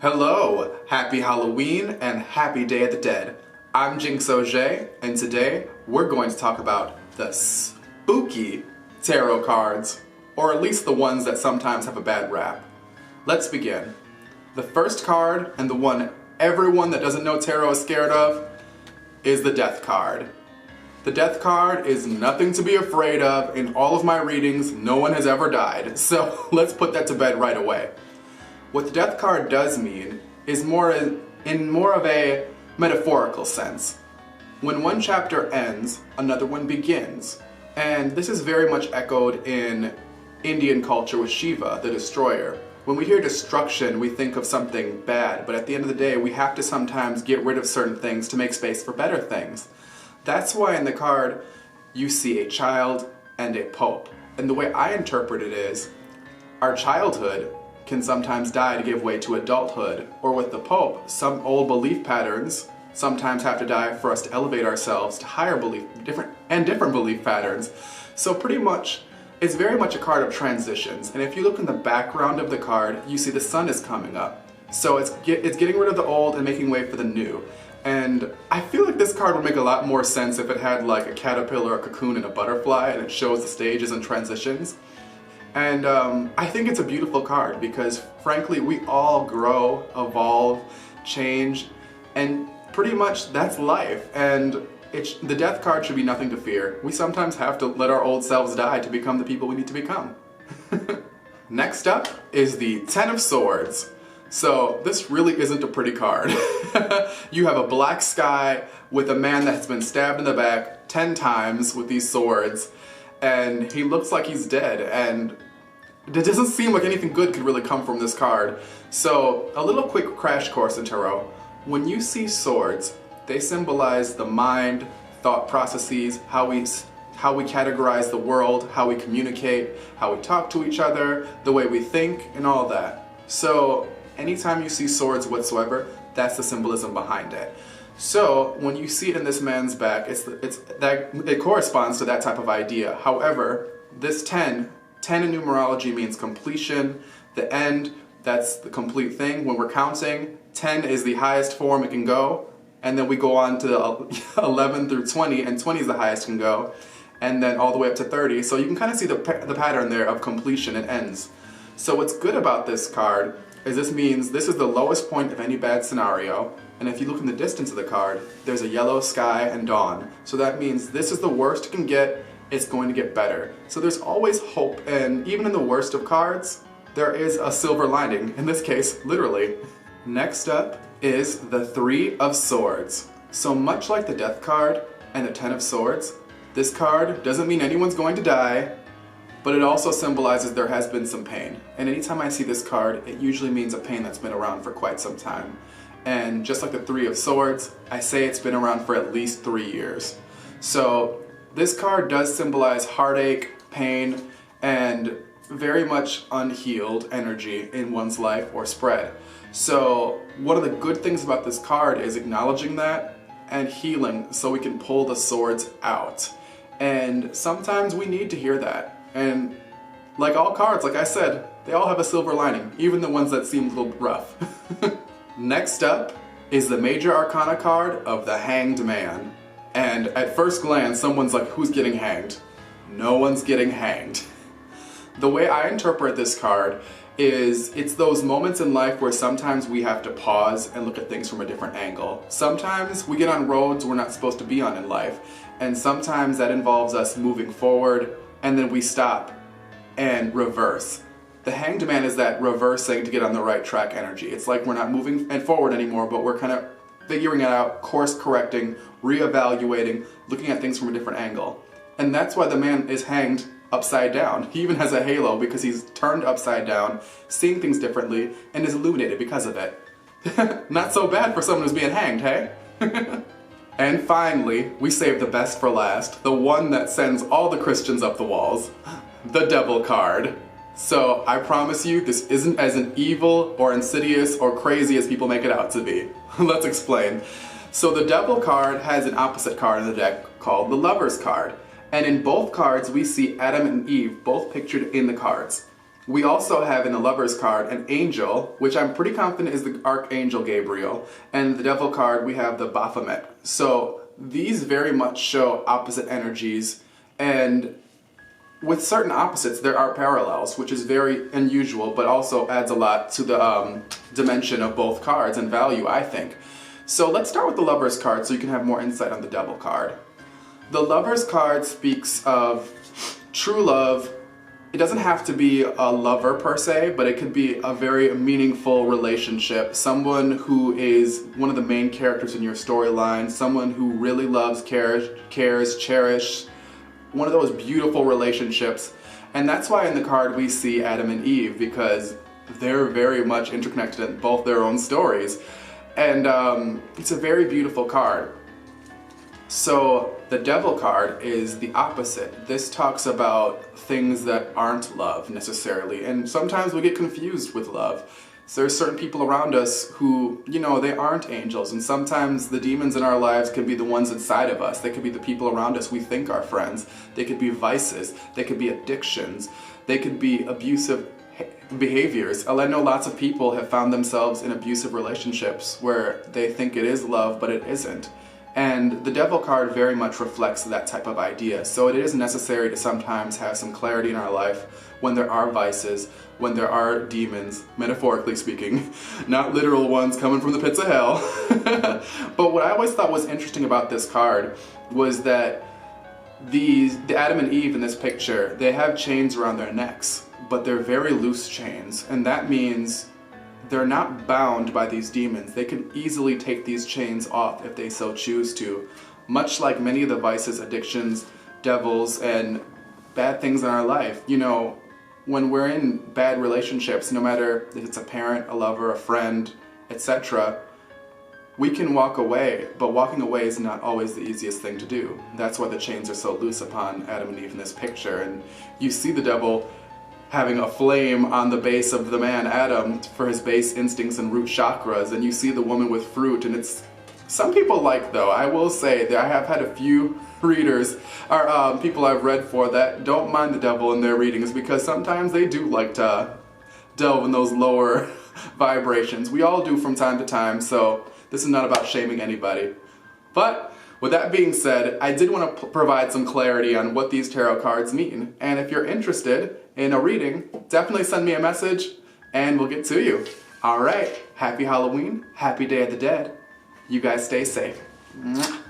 Hello, happy Halloween and happy Day of the Dead. I'm Jinx and today we're going to talk about the spooky tarot cards, or at least the ones that sometimes have a bad rap. Let's begin. The first card, and the one everyone that doesn't know tarot is scared of, is the Death card. The Death card is nothing to be afraid of. In all of my readings, no one has ever died, so let's put that to bed right away. What the Death card does mean is in more of a metaphorical sense. When one chapter ends, another one begins. And this is very much echoed in Indian culture with Shiva, the destroyer. When we hear destruction, we think of something bad, but at the end of the day, we have to sometimes get rid of certain things to make space for better things. That's why in the card, you see a child and a pope. And the way I interpret it is, our childhood can sometimes die to give way to adulthood. Or with the Pope, some old belief patterns sometimes have to die for us to elevate ourselves to higher belief, different belief patterns. So pretty much, it's very much a card of transitions. And if you look in the background of the card, you see the sun is coming up. So it's getting rid of the old and making way for the new. And I feel like this card would make a lot more sense if it had like a caterpillar, a cocoon, and a butterfly, and it shows the stages and transitions. And I think it's a beautiful card because, frankly, we all grow, evolve, change, and pretty much that's life. And the Death card should be nothing to fear. We sometimes have to let our old selves die to become the people we need to become. Next up is the Ten of Swords. So this really isn't a pretty card. You have a black sky with a man that's been stabbed in the back 10 times with these swords. And he looks like he's dead, and it doesn't seem like anything good could really come from this card. So, a little quick crash course in tarot. When you see swords, they symbolize the mind, thought processes, how we categorize the world, how we communicate, how we talk to each other, the way we think, and all that. So, anytime you see swords whatsoever, that's the symbolism behind it. So, when you see it in this man's back, it corresponds to that type of idea. However, this 10 in numerology means completion, the end, that's the complete thing. When we're counting, 10 is the highest form it can go, and then we go on to 11 through 20, and 20 is the highest it can go, and then all the way up to 30. So you can kind of see the pattern there of completion and ends. So what's good about this card is this means this is the lowest point of any bad scenario. And if you look in the distance of the card, there's a yellow sky and dawn. So that means this is the worst it can get, it's going to get better. So there's always hope, and even in the worst of cards, there is a silver lining, in this case, literally. Next up is the Three of Swords. So much like the Death card and the Ten of Swords, this card doesn't mean anyone's going to die, but it also symbolizes there has been some pain. And anytime I see this card, it usually means a pain that's been around for quite some time. And just like the Three of Swords, I say it's been around for at least 3 years. So this card does symbolize heartache, pain, and very much unhealed energy in one's life or spread. So one of the good things about this card is acknowledging that and healing so we can pull the swords out. And sometimes we need to hear that. And like all cards, like I said, they all have a silver lining, even the ones that seem a little rough. Next up is the Major Arcana card of the Hanged Man. And at first glance, someone's like, who's getting hanged? No one's getting hanged. The way I interpret this card is it's those moments in life where sometimes we have to pause and look at things from a different angle. Sometimes we get on roads we're not supposed to be on in life, and sometimes that involves us moving forward, and then we stop and reverse. The Hanged Man is that reversing to get on the right track energy. It's like we're not moving forward anymore, but we're kind of figuring it out, course correcting, reevaluating, looking at things from a different angle. And that's why the man is hanged upside down. He even has a halo because he's turned upside down, seeing things differently, and is illuminated because of it. Not so bad for someone who's being hanged, hey? And finally, we saved the best for last, the one that sends all the Christians up the walls, the Devil card. So I promise you, this isn't as an evil or insidious or crazy as people make it out to be. Let's explain. So the Devil card has an opposite card in the deck called the Lover's card. And in both cards, we see Adam and Eve both pictured in the cards. We also have in the Lover's card an angel, which I'm pretty confident is the Archangel Gabriel, and the Devil card we have the Baphomet. So these very much show opposite energies, and with certain opposites there are parallels, which is very unusual, but also adds a lot to the dimension of both cards and value, I think. So let's start with the Lover's card so you can have more insight on the Devil card. The Lover's card speaks of true love. It doesn't have to be a lover per se, but it could be a very meaningful relationship. Someone who is one of the main characters in your storyline, someone who really loves, cares, cherish, one of those beautiful relationships. And that's why in the card we see Adam and Eve, because they're very much interconnected in both their own stories. And it's a very beautiful card. So the Devil card is the opposite. This talks about things that aren't love necessarily, and sometimes we get confused with love. So there's certain people around us who, you know, they aren't angels, and sometimes the demons in our lives can be the ones inside of us. They could be the people around us we think are friends. They could be vices. They could be addictions. They could be abusive behaviors. I know lots of people have found themselves in abusive relationships where they think it is love, but it isn't. And the Devil card very much reflects that type of idea. So it is necessary to sometimes have some clarity in our life when there are vices, when there are demons, metaphorically speaking, not literal ones coming from the pits of hell. But what I always thought was interesting about this card was that the Adam and Eve in this picture, they have chains around their necks, but they're very loose chains, and that means they're not bound by these demons. They can easily take these chains off if they so choose to. Much like many of the vices, addictions, devils, and bad things in our life. You know, when we're in bad relationships, no matter if it's a parent, a lover, a friend, etc., we can walk away, but walking away is not always the easiest thing to do. That's why the chains are so loose upon Adam and Eve in this picture. And you see the devil having a flame on the base of the man Adam for his base instincts and root chakras, and you see the woman with fruit, and it's some people like, though, I will say that I have had a few readers or people I've read for that don't mind the devil in their readings, because sometimes they do like to delve in those lower vibrations. We all do from time to time, so this is not about shaming anybody. But with that being said, I did want to provide some clarity on what these tarot cards mean. And if you're interested in a reading, definitely send me a message and we'll get to you. All right, happy Halloween, happy Day of the Dead. You guys stay safe. Mwah.